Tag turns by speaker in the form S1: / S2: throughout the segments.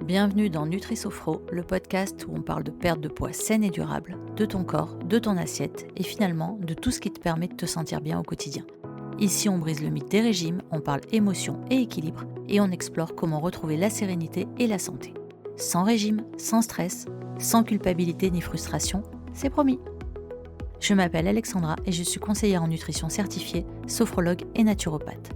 S1: Bienvenue dans Nutri-Sophro, le podcast où on parle de perte de poids saine et durable, de ton corps, de ton assiette et finalement de tout ce qui te permet de te sentir bien au quotidien. Ici, on brise le mythe des régimes, on parle émotion et équilibre et on explore comment retrouver la sérénité et la santé. Sans régime, sans stress, sans culpabilité ni frustration, c'est promis. Je m'appelle Alexandra et je suis conseillère en nutrition certifiée, sophrologue et naturopathe.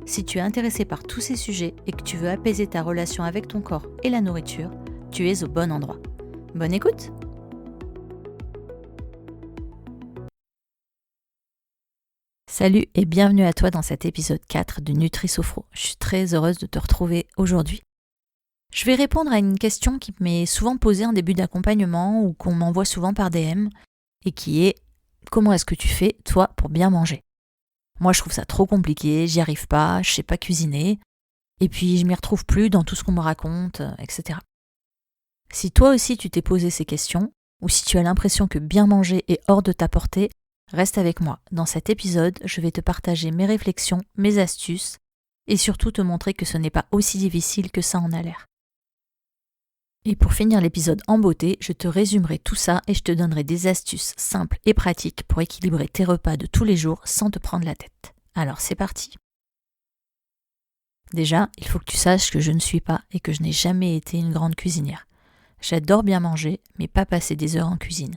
S1: Si tu es intéressé par tous ces sujets et que tu veux apaiser ta relation avec ton corps et la nourriture, tu es au bon endroit. Bonne écoute! Salut et bienvenue à toi dans cet épisode 4 de Nutri-Sophro. Je suis très heureuse de te retrouver aujourd'hui. Je vais répondre à une question qui m'est souvent posée en début d'accompagnement ou qu'on m'envoie souvent par DM et qui est « Comment est-ce que tu fais, toi, pour bien manger ?» Moi, je trouve ça trop compliqué, j'y arrive pas, je sais pas cuisiner, et puis je m'y retrouve plus dans tout ce qu'on me raconte, etc. Si toi aussi tu t'es posé ces questions, ou si tu as l'impression que bien manger est hors de ta portée, reste avec moi. Dans cet épisode, je vais te partager mes réflexions, mes astuces, et surtout te montrer que ce n'est pas aussi difficile que ça en a l'air. Et pour finir l'épisode en beauté, je te résumerai tout ça et je te donnerai des astuces simples et pratiques pour équilibrer tes repas de tous les jours sans te prendre la tête. Alors c'est parti. Déjà, il faut que tu saches que je ne suis pas et que je n'ai jamais été une grande cuisinière. J'adore bien manger, mais pas passer des heures en cuisine.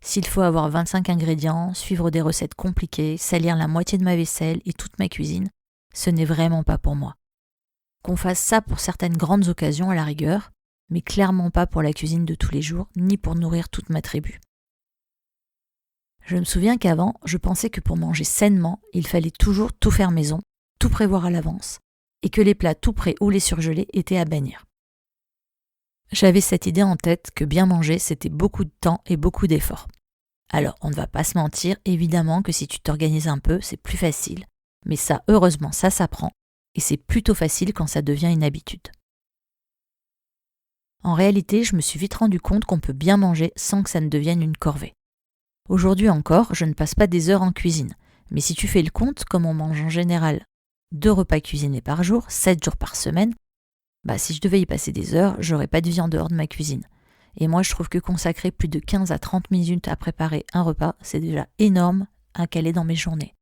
S1: S'il faut avoir 25 ingrédients, suivre des recettes compliquées, salir la moitié de ma vaisselle et toute ma cuisine, ce n'est vraiment pas pour moi. Qu'on fasse ça pour certaines grandes occasions à la rigueur, mais clairement pas pour la cuisine de tous les jours, ni pour nourrir toute ma tribu. Je me souviens qu'avant, je pensais que pour manger sainement, il fallait toujours tout faire maison, tout prévoir à l'avance, et que les plats tout prêts ou les surgelés étaient à bannir. J'avais cette idée en tête que bien manger, c'était beaucoup de temps et beaucoup d'efforts. Alors, on ne va pas se mentir, évidemment que si tu t'organises un peu, c'est plus facile, mais ça, heureusement, ça s'apprend, et c'est plutôt facile quand ça devient une habitude. En réalité, je me suis vite rendu compte qu'on peut bien manger sans que ça ne devienne une corvée. Aujourd'hui encore, je ne passe pas des heures en cuisine, mais si tu fais le compte, comme on mange en général 2 repas cuisinés par jour, 7 jours par semaine, si je devais y passer des heures, j'aurais pas de vie en dehors de ma cuisine. Et moi, je trouve que consacrer plus de 15 à 30 minutes à préparer un repas, c'est déjà énorme à caler dans mes journées.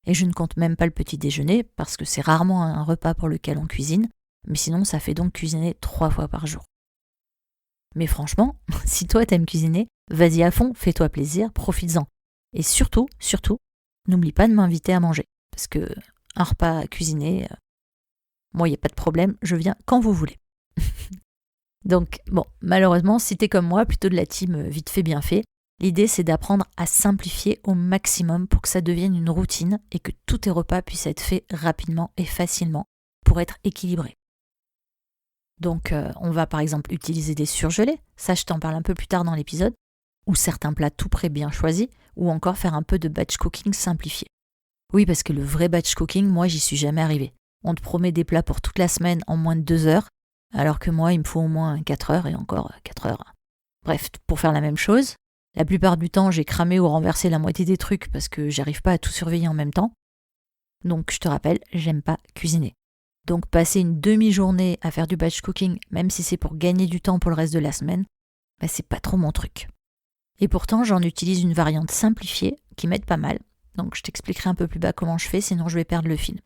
S1: Et je ne compte même pas le petit déjeuner, parce que c'est rarement un repas pour lequel on cuisine, mais sinon ça fait donc cuisiner 3 fois par jour. Mais franchement, si toi t'aimes cuisiner, vas-y à fond, fais-toi plaisir, profites-en. Et surtout, n'oublie pas de m'inviter à manger. Parce que un repas cuisiné, moi il n'y a pas de problème, je viens quand vous voulez. Donc malheureusement, si t'es comme moi, plutôt de la team vite fait bien fait, l'idée c'est d'apprendre à simplifier au maximum pour que ça devienne une routine et que tous tes repas puissent être faits rapidement et facilement pour être équilibrés. Donc on va par exemple utiliser des surgelés, ça je t'en parle un peu plus tard dans l'épisode, ou certains plats tout prêts bien choisis, ou encore faire un peu de batch cooking simplifié. Oui, parce que le vrai batch cooking, moi j'y suis jamais arrivée. On te promet des plats pour toute la semaine en moins de 2 heures, alors que moi il me faut au moins 4 heures et encore 4 heures. Bref, pour faire la même chose, la plupart du temps j'ai cramé ou renversé la moitié des trucs parce que j'arrive pas à tout surveiller en même temps. Donc je te rappelle, j'aime pas cuisiner. Donc passer une demi-journée à faire du batch cooking, même si c'est pour gagner du temps pour le reste de la semaine, c'est pas trop mon truc. Et pourtant, j'en utilise une variante simplifiée qui m'aide pas mal. Donc je t'expliquerai un peu plus bas comment je fais, sinon je vais perdre le fil.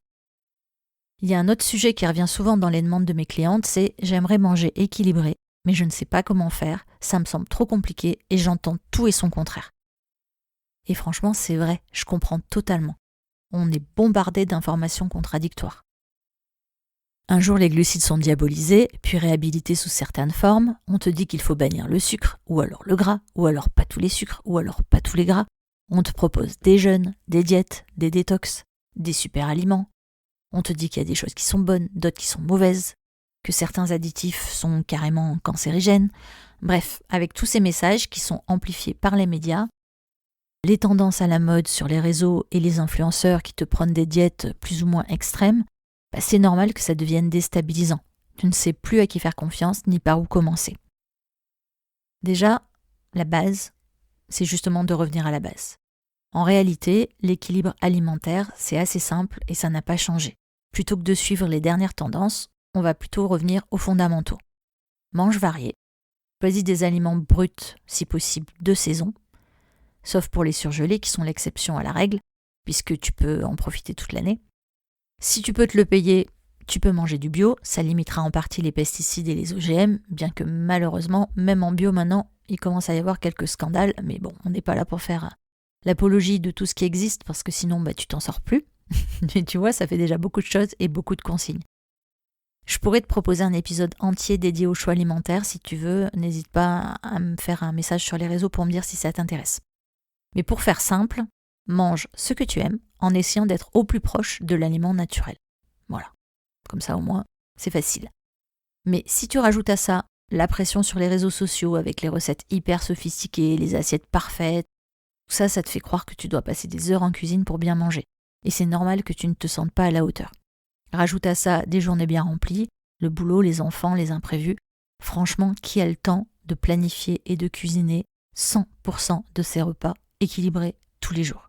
S1: Il y a un autre sujet qui revient souvent dans les demandes de mes clientes, c'est « j'aimerais manger équilibré, mais je ne sais pas comment faire, ça me semble trop compliqué et j'entends tout et son contraire ». Et franchement, c'est vrai, je comprends totalement. On est bombardé d'informations contradictoires. Un jour, les glucides sont diabolisés, puis réhabilités sous certaines formes. On te dit qu'il faut bannir le sucre, ou alors le gras, ou alors pas tous les sucres, ou alors pas tous les gras. On te propose des jeûnes, des diètes, des détox, des super aliments. On te dit qu'il y a des choses qui sont bonnes, d'autres qui sont mauvaises, que certains additifs sont carrément cancérigènes. Bref, avec tous ces messages qui sont amplifiés par les médias, les tendances à la mode sur les réseaux et les influenceurs qui te prennent des diètes plus ou moins extrêmes, c'est normal que ça devienne déstabilisant. Tu ne sais plus à qui faire confiance ni par où commencer. Déjà, la base, c'est justement de revenir à la base. En réalité, l'équilibre alimentaire, c'est assez simple et ça n'a pas changé. Plutôt que de suivre les dernières tendances, on va plutôt revenir aux fondamentaux. mange varié. Choisis des aliments bruts, si possible de saison, sauf pour les surgelés qui sont l'exception à la règle, puisque tu peux en profiter toute l'année. Si tu peux te le payer, tu peux manger du bio, ça limitera en partie les pesticides et les OGM, bien que malheureusement, même en bio maintenant, il commence à y avoir quelques scandales, mais bon, on n'est pas là pour faire l'apologie de tout ce qui existe, parce que sinon tu t'en sors plus. Mais tu vois, ça fait déjà beaucoup de choses et beaucoup de consignes. Je pourrais te proposer un épisode entier dédié aux choix alimentaires, si tu veux, n'hésite pas à me faire un message sur les réseaux pour me dire si ça t'intéresse. Mais pour faire simple, mange ce que tu aimes en essayant d'être au plus proche de l'aliment naturel. Voilà, comme ça au moins, c'est facile. Mais si tu rajoutes à ça la pression sur les réseaux sociaux avec les recettes hyper sophistiquées, les assiettes parfaites, tout ça, ça te fait croire que tu dois passer des heures en cuisine pour bien manger. Et c'est normal que tu ne te sentes pas à la hauteur. Rajoute à ça des journées bien remplies, le boulot, les enfants, les imprévus. Franchement, qui a le temps de planifier et de cuisiner 100% de ses repas équilibrés tous les jours?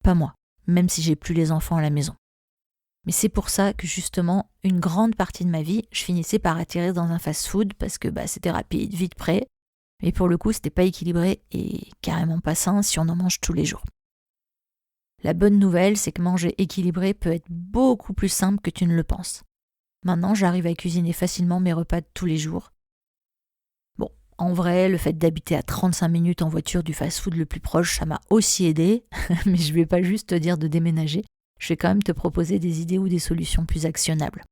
S1: Pas moi, même si j'ai plus les enfants à la maison. Mais c'est pour ça que justement, une grande partie de ma vie, je finissais par atterrir dans un fast-food parce que c'était rapide, vite prêt. Mais pour le coup, c'était pas équilibré et carrément pas sain si on en mange tous les jours. La bonne nouvelle, c'est que manger équilibré peut être beaucoup plus simple que tu ne le penses. Maintenant, j'arrive à cuisiner facilement mes repas de tous les jours. Bon, en vrai, le fait d'habiter à 35 minutes en voiture du fast-food le plus proche, ça m'a aussi aidé, mais je vais pas juste te dire de déménager, je vais quand même te proposer des idées ou des solutions plus actionnables.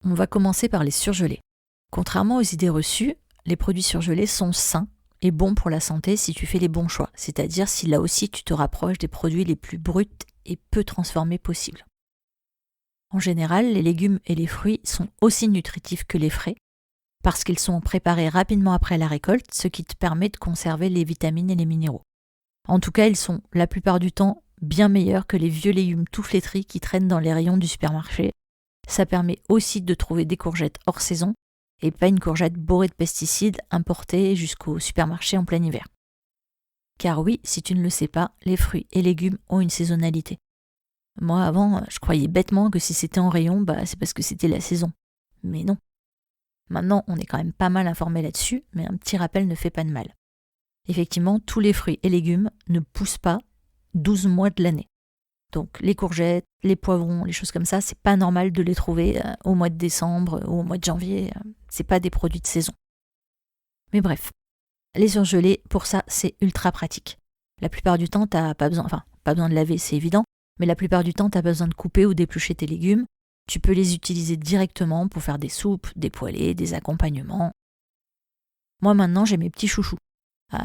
S1: On va commencer par les surgelés. Contrairement aux idées reçues, les produits surgelés sont sains et bons pour la santé si tu fais les bons choix, c'est-à-dire si là aussi tu te rapproches des produits les plus bruts et peu transformés possibles. En général, les légumes et les fruits sont aussi nutritifs que les frais, parce qu'ils sont préparés rapidement après la récolte, ce qui te permet de conserver les vitamines et les minéraux. En tout cas, ils sont la plupart du temps bien meilleurs que les vieux légumes tout flétris qui traînent dans les rayons du supermarché. Ça permet aussi de trouver des courgettes hors saison, et pas une courgette bourrée de pesticides importés jusqu'au supermarché en plein hiver. Car oui, si tu ne le sais pas, les fruits et légumes ont une saisonnalité. Moi avant, je croyais bêtement que si c'était en rayon, c'est parce que c'était la saison. Mais non. Maintenant, on est quand même pas mal informé là-dessus, mais un petit rappel ne fait pas de mal. Effectivement, tous les fruits et légumes ne poussent pas 12 mois de l'année. Donc les courgettes, les poivrons, les choses comme ça, c'est pas normal de les trouver au mois de décembre ou au mois de janvier. C'est pas des produits de saison. Mais bref, les surgelés, pour ça, c'est ultra pratique. La plupart du temps, t'as pas besoin de laver, c'est évident, mais la plupart du temps, t'as pas besoin de couper ou d'éplucher tes légumes. Tu peux les utiliser directement pour faire des soupes, des poêlés, des accompagnements. Moi maintenant, j'ai mes petits chouchous.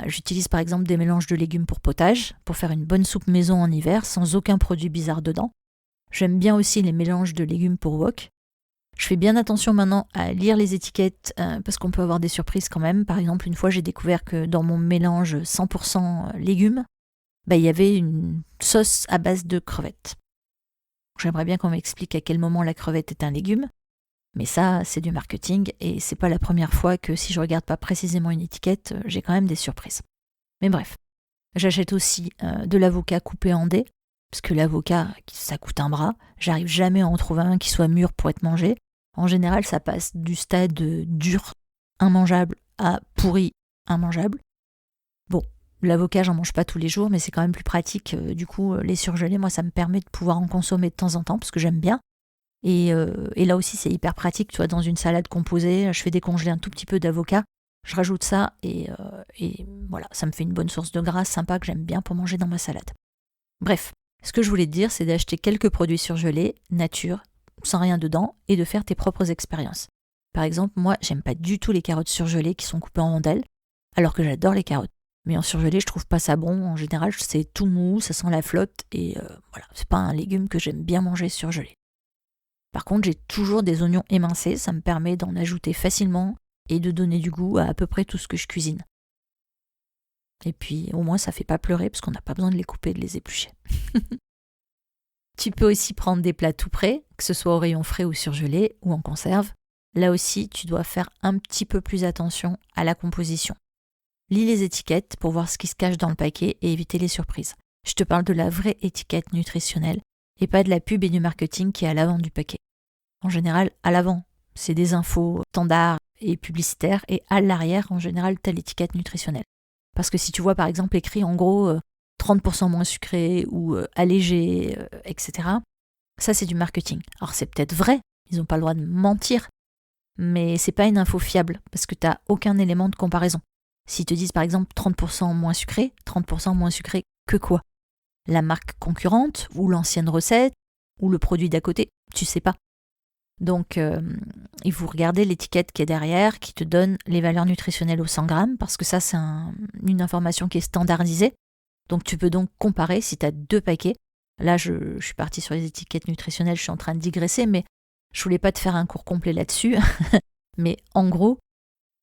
S1: J'utilise par exemple des mélanges de légumes pour potage, pour faire une bonne soupe maison en hiver sans aucun produit bizarre dedans. J'aime bien aussi les mélanges de légumes pour wok. Je fais bien attention maintenant à lire les étiquettes parce qu'on peut avoir des surprises quand même. Par exemple, une fois j'ai découvert que dans mon mélange 100% légumes, il y avait une sauce à base de crevettes. J'aimerais bien qu'on m'explique à quel moment la crevette est un légume. Mais ça, c'est du marketing et c'est pas la première fois que si je regarde pas précisément une étiquette, j'ai quand même des surprises. Mais bref, j'achète aussi de l'avocat coupé en dés, parce que l'avocat, ça coûte un bras. J'arrive jamais à en trouver un qui soit mûr pour être mangé. En général, ça passe du stade dur, immangeable, à pourri, immangeable. Bon, l'avocat, j'en mange pas tous les jours, mais c'est quand même plus pratique. Du coup, les surgelés, moi, ça me permet de pouvoir en consommer de temps en temps, parce que j'aime bien. Et là aussi, c'est hyper pratique. Tu vois, dans une salade composée, je fais décongeler un tout petit peu d'avocat, je rajoute ça et voilà, ça me fait une bonne source de gras sympa que j'aime bien pour manger dans ma salade. Bref, ce que je voulais te dire, c'est d'acheter quelques produits surgelés, nature, sans rien dedans, et de faire tes propres expériences. Par exemple, moi, j'aime pas du tout les carottes surgelées qui sont coupées en rondelles, alors que j'adore les carottes. Mais en surgelé, je trouve pas ça bon. En général, c'est tout mou, ça sent la flotte, et voilà, c'est pas un légume que j'aime bien manger surgelé. Par contre, j'ai toujours des oignons émincés, ça me permet d'en ajouter facilement et de donner du goût à peu près tout ce que je cuisine. Et puis, au moins, ça fait pas pleurer parce qu'on n'a pas besoin de les couper et de les éplucher. Tu peux aussi prendre des plats tout prêts, que ce soit au rayon frais ou surgelé ou en conserve. Là aussi, tu dois faire un petit peu plus attention à la composition. Lis les étiquettes pour voir ce qui se cache dans le paquet et éviter les surprises. Je te parle de la vraie étiquette nutritionnelle et pas de la pub et du marketing qui est à l'avant du paquet. En général, à l'avant, C'est des infos standards et publicitaires, et à l'arrière, en général, tu as l'étiquette nutritionnelle. Parce que si tu vois par exemple écrit en gros 30% moins sucré ou allégé, etc., ça c'est du marketing. Alors c'est peut-être vrai, ils n'ont pas le droit de mentir, mais c'est pas une info fiable parce que tu n'as aucun élément de comparaison. S'ils te disent par exemple 30% moins sucré que quoi? La marque concurrente ou l'ancienne recette ou le produit d'à côté, tu sais pas. Donc il faut regarder l'étiquette qui est derrière, qui te donne les valeurs nutritionnelles au 100 grammes, parce que ça c'est une information qui est standardisée. Donc tu peux donc comparer si tu as 2 paquets. Là je suis partie sur les étiquettes nutritionnelles, je suis en train de digresser, mais je voulais pas te faire un cours complet là-dessus. Mais en gros,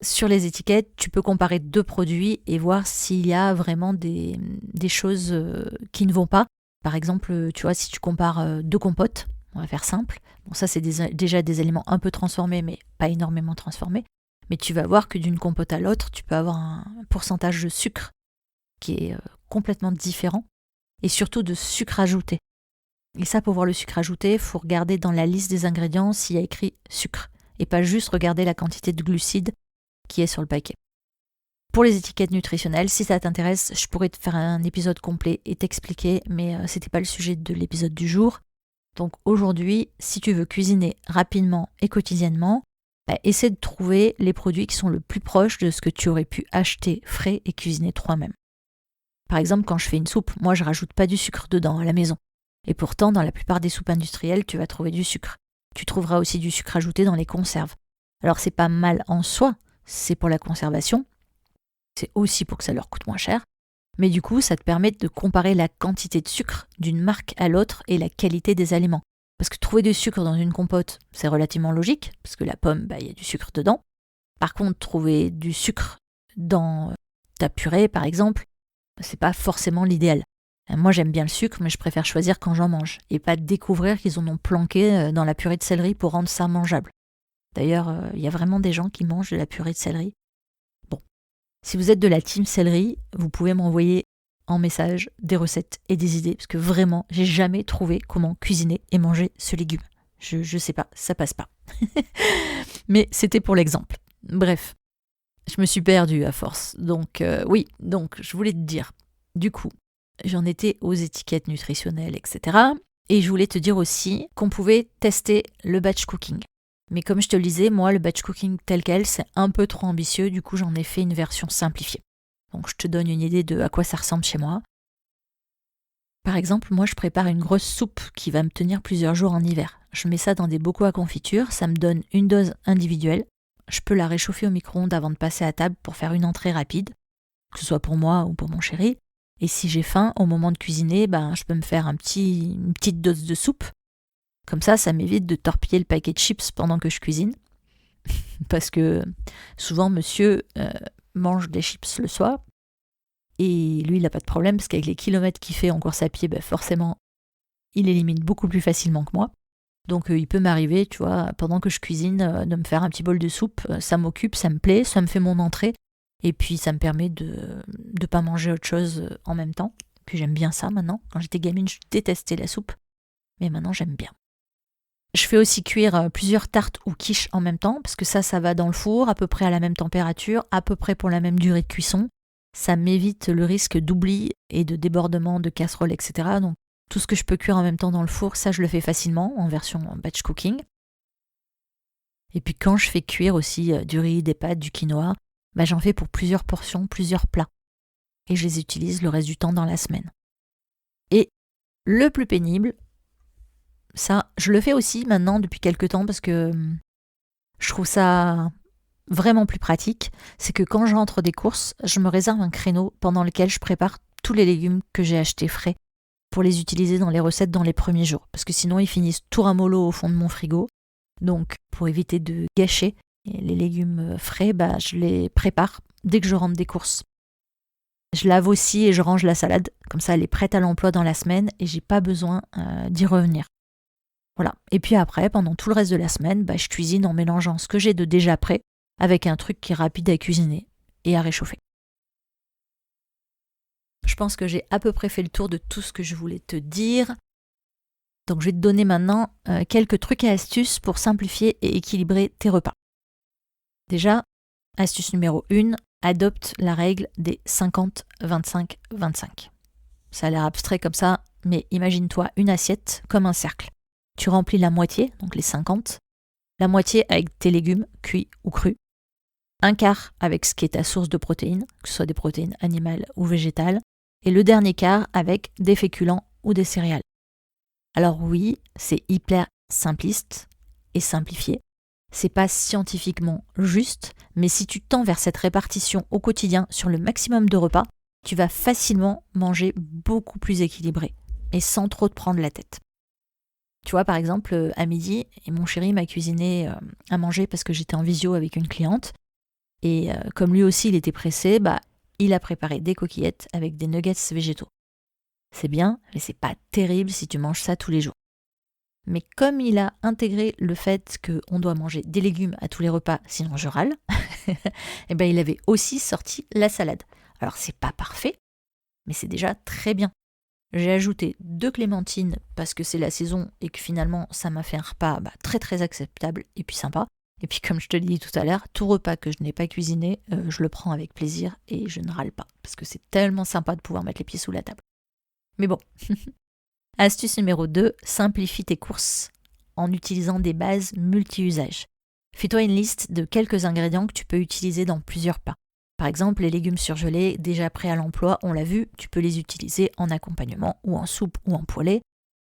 S1: sur les étiquettes, tu peux comparer 2 produits et voir s'il y a vraiment des choses qui ne vont pas. Par exemple, tu vois, si tu compares 2 compotes, on va faire simple. Bon, ça, c'est déjà des aliments un peu transformés, mais pas énormément transformés. Mais tu vas voir que d'une compote à l'autre, tu peux avoir un pourcentage de sucre qui est complètement différent, et surtout de sucre ajouté. Et ça, pour voir le sucre ajouté, il faut regarder dans la liste des ingrédients s'il y a écrit sucre, et pas juste regarder la quantité de glucides qui est sur le paquet. Pour les étiquettes nutritionnelles, si ça t'intéresse, je pourrais te faire un épisode complet et t'expliquer, mais c'était pas le sujet de l'épisode du jour. Donc aujourd'hui, si tu veux cuisiner rapidement et quotidiennement, essaie de trouver les produits qui sont le plus proches de ce que tu aurais pu acheter frais et cuisiner toi-même. Par exemple, quand je fais une soupe, moi je rajoute pas du sucre dedans à la maison. Et pourtant, dans la plupart des soupes industrielles, tu vas trouver du sucre. Tu trouveras aussi du sucre ajouté dans les conserves. Alors c'est pas mal en soi, c'est pour la conservation, c'est aussi pour que ça leur coûte moins cher, mais du coup ça te permet de comparer la quantité de sucre d'une marque à l'autre et la qualité des aliments. Parce que trouver du sucre dans une compote, c'est relativement logique, parce que la pomme, il y a du sucre dedans. Par contre, trouver du sucre dans ta purée, par exemple, c'est pas forcément l'idéal. Moi j'aime bien le sucre, mais je préfère choisir quand j'en mange, et pas découvrir qu'ils en ont planqué dans la purée de céleri pour rendre ça mangeable. D'ailleurs, il y a vraiment des gens qui mangent de la purée de céleri. Bon, si vous êtes de la team céleri, vous pouvez m'envoyer en message des recettes et des idées, parce que vraiment, j'ai jamais trouvé comment cuisiner et manger ce légume. Je sais pas, ça passe pas. Mais c'était pour l'exemple. Bref, je me suis perdue à force. Donc donc je voulais te dire, du coup, j'en étais aux étiquettes nutritionnelles, etc. Et je voulais te dire aussi qu'on pouvait tester le batch cooking. Mais comme je te le disais, moi, le batch cooking tel quel, c'est un peu trop ambitieux, du coup j'en ai fait une version simplifiée. Donc je te donne une idée de à quoi ça ressemble chez moi. Par exemple, moi je prépare une grosse soupe qui va me tenir plusieurs jours en hiver. Je mets ça dans des bocaux à confiture, ça me donne une dose individuelle. Je peux la réchauffer au micro-ondes avant de passer à table pour faire une entrée rapide, que ce soit pour moi ou pour mon chéri. Et si j'ai faim, au moment de cuisiner, je peux me faire une petite dose de soupe. Comme ça m'évite de torpiller le paquet de chips pendant que je cuisine. Parce que souvent, monsieur mange des chips le soir. Et lui, il n'a pas de problème, parce qu'avec les kilomètres qu'il fait en course à pied, forcément, il élimine beaucoup plus facilement que moi. Donc il peut m'arriver, tu vois, pendant que je cuisine, de me faire un petit bol de soupe. Ça m'occupe, ça me plaît, ça me fait mon entrée. Et puis ça me permet de ne pas manger autre chose en même temps. Puis j'aime bien ça maintenant. Quand j'étais gamine, je détestais la soupe. Mais maintenant, j'aime bien. Je fais aussi cuire plusieurs tartes ou quiches en même temps, parce que ça va dans le four, à peu près à la même température, à peu près pour la même durée de cuisson. Ça m'évite le risque d'oubli et de débordement de casserole, etc. Donc tout ce que je peux cuire en même temps dans le four, ça je le fais facilement, en version batch cooking. Et puis quand je fais cuire aussi du riz, des pâtes, du quinoa, j'en fais pour plusieurs portions, plusieurs plats. Et je les utilise le reste du temps dans la semaine. Et le plus pénible, ça, je le fais aussi maintenant depuis quelques temps parce que je trouve ça vraiment plus pratique. C'est que quand je rentre des courses, je me réserve un créneau pendant lequel je prépare tous les légumes que j'ai achetés frais pour les utiliser dans les recettes dans les premiers jours. Parce que sinon, ils finissent tout ramollo au fond de mon frigo. Donc, pour éviter de gâcher les légumes frais, je les prépare dès que je rentre des courses. Je lave aussi et je range la salade. Comme ça, elle est prête à l'emploi dans la semaine et j'ai pas besoin d'y revenir. Voilà. Et puis après, pendant tout le reste de la semaine, je cuisine en mélangeant ce que j'ai de déjà prêt avec un truc qui est rapide à cuisiner et à réchauffer. Je pense que j'ai à peu près fait le tour de tout ce que je voulais te dire. Donc je vais te donner maintenant quelques trucs et astuces pour simplifier et équilibrer tes repas. Déjà, astuce numéro 1, adopte la règle des 50-25-25. Ça a l'air abstrait comme ça, mais imagine-toi une assiette comme un cercle. Tu remplis la moitié, donc les 50, la moitié avec tes légumes cuits ou crus, un quart avec ce qui est ta source de protéines, que ce soit des protéines animales ou végétales, et le dernier quart avec des féculents ou des céréales. Alors oui, c'est hyper simpliste et simplifié. C'est pas scientifiquement juste, mais si tu tends vers cette répartition au quotidien sur le maximum de repas, tu vas facilement manger beaucoup plus équilibré et sans trop te prendre la tête. Tu vois, par exemple, à midi, mon chéri m'a cuisiné à manger parce que j'étais en visio avec une cliente. Et comme lui aussi, il était pressé, il a préparé des coquillettes avec des nuggets végétaux. C'est bien, mais c'est pas terrible si tu manges ça tous les jours. Mais comme il a intégré le fait qu'on doit manger des légumes à tous les repas, sinon je râle, et il avait aussi sorti la salade. Alors c'est pas parfait, mais c'est déjà très bien. J'ai ajouté 2 clémentines parce que c'est la saison et que finalement ça m'a fait un repas très très acceptable et puis sympa. Et puis comme je te l'ai dit tout à l'heure, tout repas que je n'ai pas cuisiné, je le prends avec plaisir et je ne râle pas parce que c'est tellement sympa de pouvoir mettre les pieds sous la table. Mais bon. Astuce numéro 2, simplifie tes courses en utilisant des bases multi-usages. Fais-toi une liste de quelques ingrédients que tu peux utiliser dans plusieurs plats. Par exemple, les légumes surgelés, déjà prêts à l'emploi, on l'a vu, tu peux les utiliser en accompagnement ou en soupe ou en poêlée.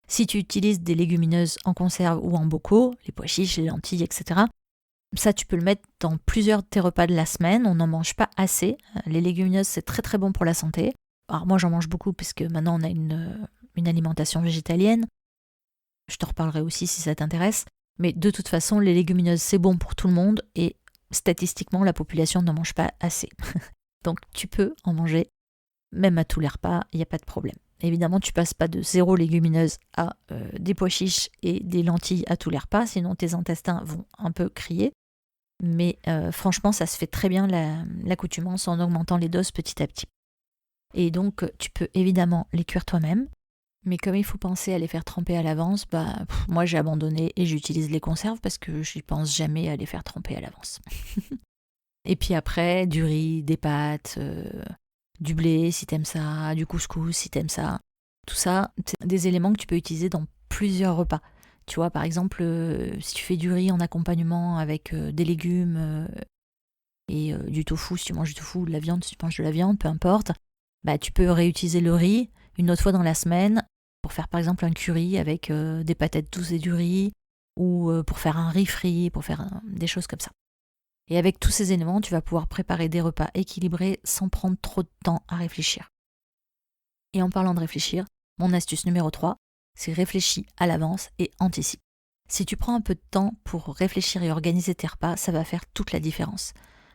S1: Si tu utilises des légumineuses en conserve ou en bocaux, les pois chiches, les lentilles, etc., ça tu peux le mettre dans plusieurs de tes repas de la semaine, on n'en mange pas assez. Les légumineuses, c'est très très bon pour la santé. Alors moi j'en mange beaucoup parce que maintenant on a une alimentation végétalienne. Je te reparlerai aussi si ça t'intéresse. Mais de toute façon, les légumineuses, c'est bon pour tout le monde et statistiquement, la population n'en mange pas assez. Donc tu peux en manger, même à tous les repas, il n'y a pas de problème. Évidemment, tu passes pas de 0 légumineuse à des pois chiches et des lentilles à tous les repas, sinon tes intestins vont un peu crier. Mais franchement, ça se fait très bien l'accoutumance en augmentant les doses petit à petit. Et donc, tu peux évidemment les cuire toi-même. Mais comme il faut penser à les faire tremper à l'avance, moi j'ai abandonné et j'utilise les conserves parce que je n'y pense jamais à les faire tremper à l'avance. Et puis après, du riz, des pâtes, du blé si t'aimes ça, du couscous si t'aimes ça. Tout ça, c'est des éléments que tu peux utiliser dans plusieurs repas. Tu vois, par exemple, si tu fais du riz en accompagnement avec des légumes et du tofu, si tu manges du tofu, de la viande, si tu manges de la viande, peu importe, tu peux réutiliser le riz une autre fois dans la semaine pour faire par exemple un curry avec des patates douces et du riz, ou pour faire un riz frit, pour faire des choses comme ça. Et avec tous ces éléments, tu vas pouvoir préparer des repas équilibrés sans prendre trop de temps à réfléchir. Et en parlant de réfléchir, mon astuce numéro 3, c'est réfléchis à l'avance et anticipe. Si tu prends un peu de temps pour réfléchir et organiser tes repas, ça va faire toute la différence.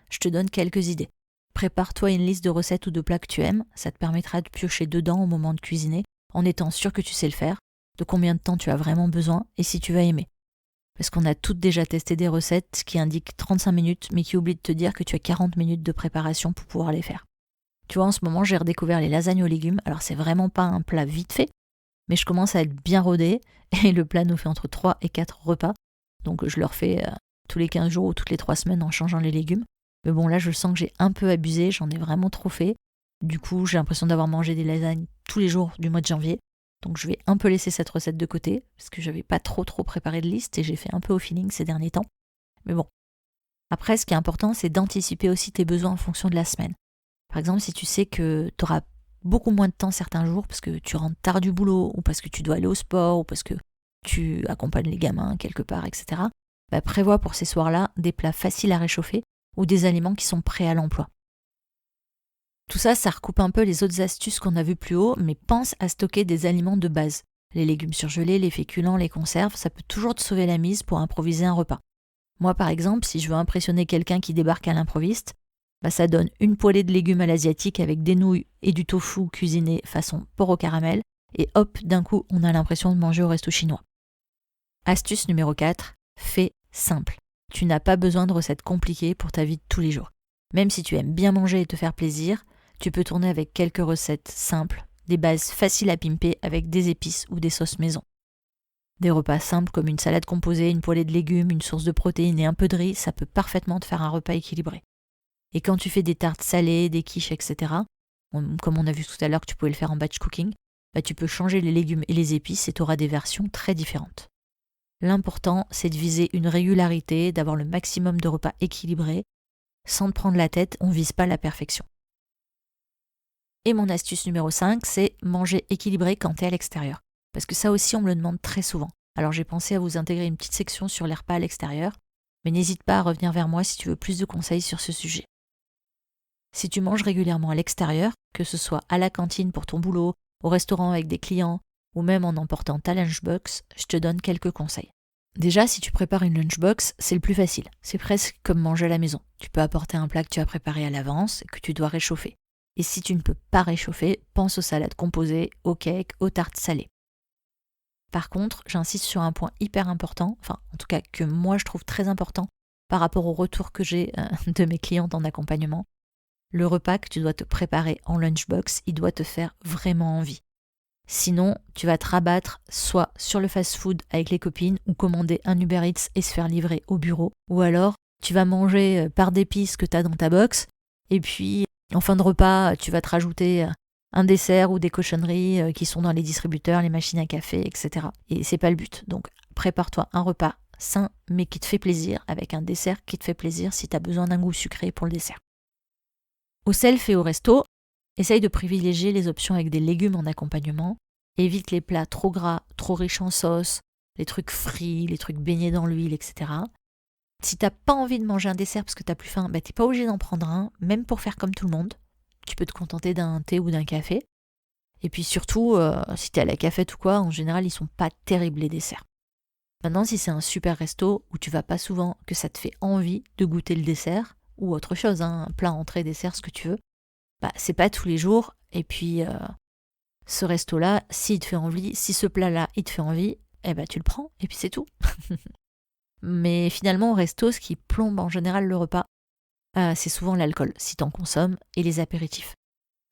S1: Je te donne quelques idées. Prépare-toi une liste de recettes ou de plats que tu aimes, ça te permettra de piocher dedans au moment de cuisiner, en étant sûr que tu sais le faire, de combien de temps tu as vraiment besoin et si tu vas aimer. Parce qu'on a toutes déjà testé des recettes qui indiquent 35 minutes, mais qui oublient de te dire que tu as 40 minutes de préparation pour pouvoir les faire. Tu vois, en ce moment, j'ai redécouvert les lasagnes aux légumes, alors c'est vraiment pas un plat vite fait, mais je commence à être bien rodée, et le plat nous fait entre 3 et 4 repas, donc je le refais tous les 15 jours ou toutes les 3 semaines en changeant les légumes. Mais bon, là, je sens que j'ai un peu abusé, j'en ai vraiment trop fait. Du coup, j'ai l'impression d'avoir mangé des lasagnes tous les jours du mois de janvier. Donc je vais un peu laisser cette recette de côté, parce que j'avais pas trop préparé de liste et j'ai fait un peu au feeling ces derniers temps. Mais bon. Après, ce qui est important, c'est d'anticiper aussi tes besoins en fonction de la semaine. Par exemple, si tu sais que tu auras beaucoup moins de temps certains jours parce que tu rentres tard du boulot, ou parce que tu dois aller au sport, ou parce que tu accompagnes les gamins quelque part, etc., prévois pour ces soirs-là des plats faciles à réchauffer ou des aliments qui sont prêts à l'emploi. Tout ça, ça recoupe un peu les autres astuces qu'on a vues plus haut, mais pense à stocker des aliments de base. Les légumes surgelés, les féculents, les conserves, ça peut toujours te sauver la mise pour improviser un repas. Moi, par exemple, si je veux impressionner quelqu'un qui débarque à l'improviste, ça donne une poêlée de légumes à l'asiatique avec des nouilles et du tofu cuisiné façon porc au caramel, et hop, d'un coup, on a l'impression de manger au resto chinois. Astuce numéro 4, fais simple. Tu n'as pas besoin de recettes compliquées pour ta vie de tous les jours. Même si tu aimes bien manger et te faire plaisir, tu peux tourner avec quelques recettes simples, des bases faciles à pimper avec des épices ou des sauces maison. Des repas simples comme une salade composée, une poêlée de légumes, une source de protéines et un peu de riz, ça peut parfaitement te faire un repas équilibré. Et quand tu fais des tartes salées, des quiches, etc., comme on a vu tout à l'heure que tu pouvais le faire en batch cooking, tu peux changer les légumes et les épices et tu auras des versions très différentes. L'important, c'est de viser une régularité, d'avoir le maximum de repas équilibrés. Sans te prendre la tête, on ne vise pas la perfection. Et mon astuce numéro 5, c'est manger équilibré quand tu es à l'extérieur. Parce que ça aussi, on me le demande très souvent. Alors j'ai pensé à vous intégrer une petite section sur les repas à l'extérieur, mais n'hésite pas à revenir vers moi si tu veux plus de conseils sur ce sujet. Si tu manges régulièrement à l'extérieur, que ce soit à la cantine pour ton boulot, au restaurant avec des clients, ou même en emportant ta lunchbox, je te donne quelques conseils. Déjà, si tu prépares une lunchbox, c'est le plus facile. C'est presque comme manger à la maison. Tu peux apporter un plat que tu as préparé à l'avance et que tu dois réchauffer. Et si tu ne peux pas réchauffer, pense aux salades composées, aux cakes, aux tartes salées. Par contre, j'insiste sur un point hyper important, en tout cas que moi je trouve très important par rapport au retour que j'ai de mes clientes en accompagnement. Le repas que tu dois te préparer en lunchbox, il doit te faire vraiment envie. Sinon, tu vas te rabattre soit sur le fast-food avec les copines ou commander un Uber Eats et se faire livrer au bureau, ou alors tu vas manger par dépit ce que tu as dans ta box et puis en fin de repas, tu vas te rajouter un dessert ou des cochonneries qui sont dans les distributeurs, les machines à café, etc. Et c'est pas le but. Donc prépare-toi un repas sain mais qui te fait plaisir, avec un dessert qui te fait plaisir si tu as besoin d'un goût sucré pour le dessert. Au self et au resto, essaye de privilégier les options avec des légumes en accompagnement. Évite les plats trop gras, trop riches en sauce, les trucs frits, les trucs baignés dans l'huile, etc. Si t'as pas envie de manger un dessert parce que t'as plus faim, t'es pas obligé d'en prendre un, même pour faire comme tout le monde. Tu peux te contenter d'un thé ou d'un café. Et puis surtout, si t'es à la cafette ou quoi, en général, ils sont pas terribles les desserts. Maintenant, si c'est un super resto où tu vas pas souvent, que ça te fait envie de goûter le dessert, ou autre chose, plat, entrée, dessert, ce que tu veux, c'est pas tous les jours. Et puis, ce resto-là, s'il te fait envie, si ce plat-là, il te fait envie, tu le prends, et puis c'est tout. Mais finalement, au resto, ce qui plombe en général le repas, c'est souvent l'alcool, si t'en consommes, et les apéritifs.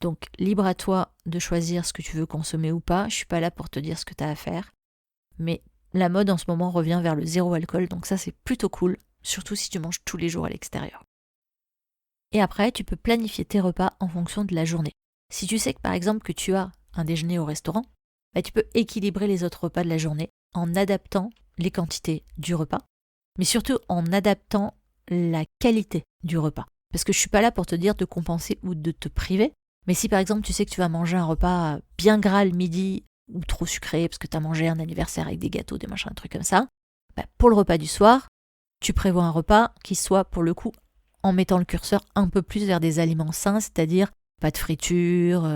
S1: Donc, libre à toi de choisir ce que tu veux consommer ou pas. Je suis pas là pour te dire ce que t'as à faire. Mais la mode en ce moment revient vers le zéro alcool, donc ça c'est plutôt cool, surtout si tu manges tous les jours à l'extérieur. Et après, tu peux planifier tes repas en fonction de la journée. Si tu sais que par exemple que tu as un déjeuner au restaurant, tu peux équilibrer les autres repas de la journée en adaptant les quantités du repas, mais surtout en adaptant la qualité du repas. Parce que je suis pas là pour te dire de compenser ou de te priver, mais si par exemple tu sais que tu vas manger un repas bien gras le midi ou trop sucré parce que tu as mangé un anniversaire avec des gâteaux, des machins, un truc comme ça, pour le repas du soir, tu prévois un repas qui soit pour le coup en mettant le curseur un peu plus vers des aliments sains, c'est-à-dire pas de friture,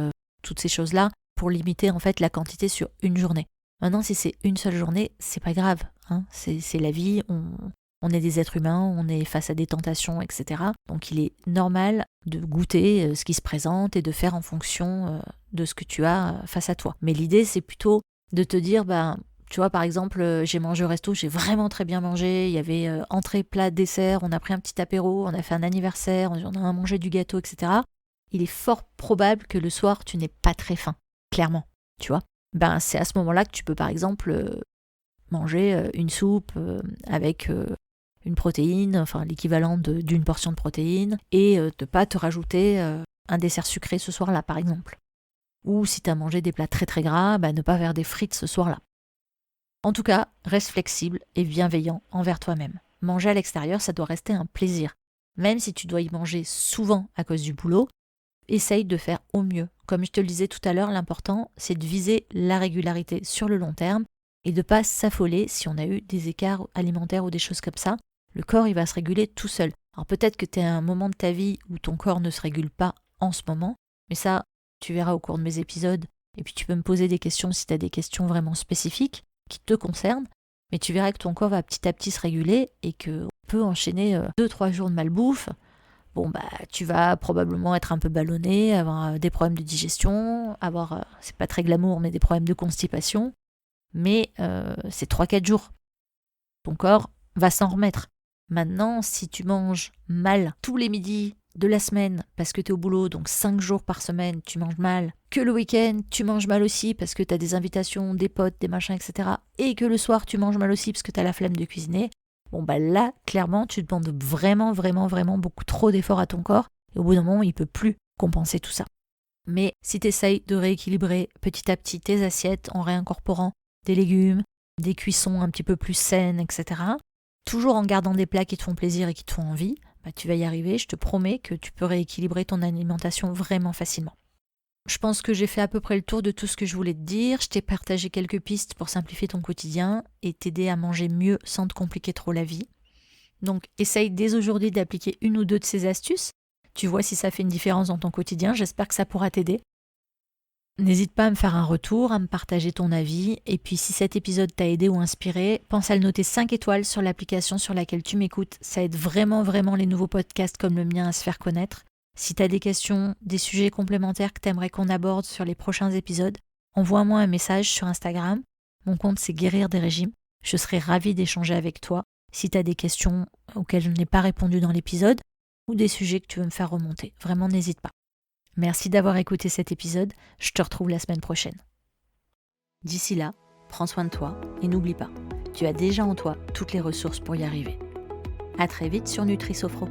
S1: toutes ces choses-là, pour limiter en fait la quantité sur une journée. Maintenant, si c'est une seule journée, c'est pas grave, c'est la vie, on est des êtres humains, on est face à des tentations, etc. Donc il est normal de goûter ce qui se présente et de faire en fonction de ce que tu as face à toi. Mais l'idée, c'est plutôt de te dire, tu vois, par exemple, j'ai mangé au resto, j'ai vraiment très bien mangé, il y avait entrée, plat, dessert, on a pris un petit apéro, on a fait un anniversaire, on a mangé du gâteau, etc. Il est fort probable que le soir, tu n'aies pas très faim, clairement, tu vois. C'est à ce moment-là que tu peux, par exemple, manger une soupe avec une protéine, l'équivalent d'une portion de protéines, et de pas te rajouter un dessert sucré ce soir-là, par exemple. Ou si tu as mangé des plats très très gras, ne pas faire des frites ce soir-là. En tout cas, reste flexible et bienveillant envers toi-même. Manger à l'extérieur, ça doit rester un plaisir. Même si tu dois y manger souvent à cause du boulot, essaye de faire au mieux. Comme je te le disais tout à l'heure, l'important, c'est de viser la régularité sur le long terme et de ne pas s'affoler si on a eu des écarts alimentaires ou des choses comme ça. Le corps, il va se réguler tout seul. Alors peut-être que tu es à un moment de ta vie où ton corps ne se régule pas en ce moment, mais ça, tu verras au cours de mes épisodes. Et puis tu peux me poser des questions si tu as des questions vraiment spécifiques qui te concernent, mais tu verras que ton corps va petit à petit se réguler et qu'on peut enchaîner 2-3 jours de malbouffe. Tu vas probablement être un peu ballonné, avoir des problèmes de digestion, c'est pas très glamour, mais des problèmes de constipation. Mais c'est 3-4 jours. Ton corps va s'en remettre. Maintenant, si tu manges mal tous les midis de la semaine parce que tu es au boulot, donc 5 jours par semaine, tu manges mal, que le week-end, tu manges mal aussi parce que tu as des invitations, des potes, des machins, etc. Et que le soir, tu manges mal aussi parce que tu as la flemme de cuisiner, bon bah là, clairement, tu demandes vraiment beaucoup trop d'efforts à ton corps et au bout d'un moment, il peut plus compenser tout ça. Mais si tu essayes de rééquilibrer petit à petit tes assiettes en réincorporant des légumes, des cuissons un petit peu plus saines, etc., toujours en gardant des plats qui te font plaisir et qui te font envie, bah, tu vas y arriver, je te promets que tu peux rééquilibrer ton alimentation vraiment facilement. Je pense que j'ai fait à peu près le tour de tout ce que je voulais te dire, je t'ai partagé quelques pistes pour simplifier ton quotidien et t'aider à manger mieux sans te compliquer trop la vie. Donc essaye dès aujourd'hui d'appliquer une ou deux de ces astuces, tu vois si ça fait une différence dans ton quotidien, j'espère que ça pourra t'aider. N'hésite pas à me faire un retour, à me partager ton avis, et puis si cet épisode t'a aidé ou inspiré, pense à le noter 5 étoiles sur l'application sur laquelle tu m'écoutes, ça aide vraiment les nouveaux podcasts comme le mien à se faire connaître. Si t'as des questions, des sujets complémentaires que t'aimerais qu'on aborde sur les prochains épisodes, envoie-moi un message sur Instagram, mon compte c'est Guérir des régimes, je serai ravie d'échanger avec toi si t'as des questions auxquelles je n'ai pas répondu dans l'épisode, ou des sujets que tu veux me faire remonter, vraiment n'hésite pas. Merci d'avoir écouté cet épisode, je te retrouve la semaine prochaine. D'ici là, prends soin de toi et n'oublie pas, tu as déjà en toi toutes les ressources pour y arriver. À très vite sur NutriSophro.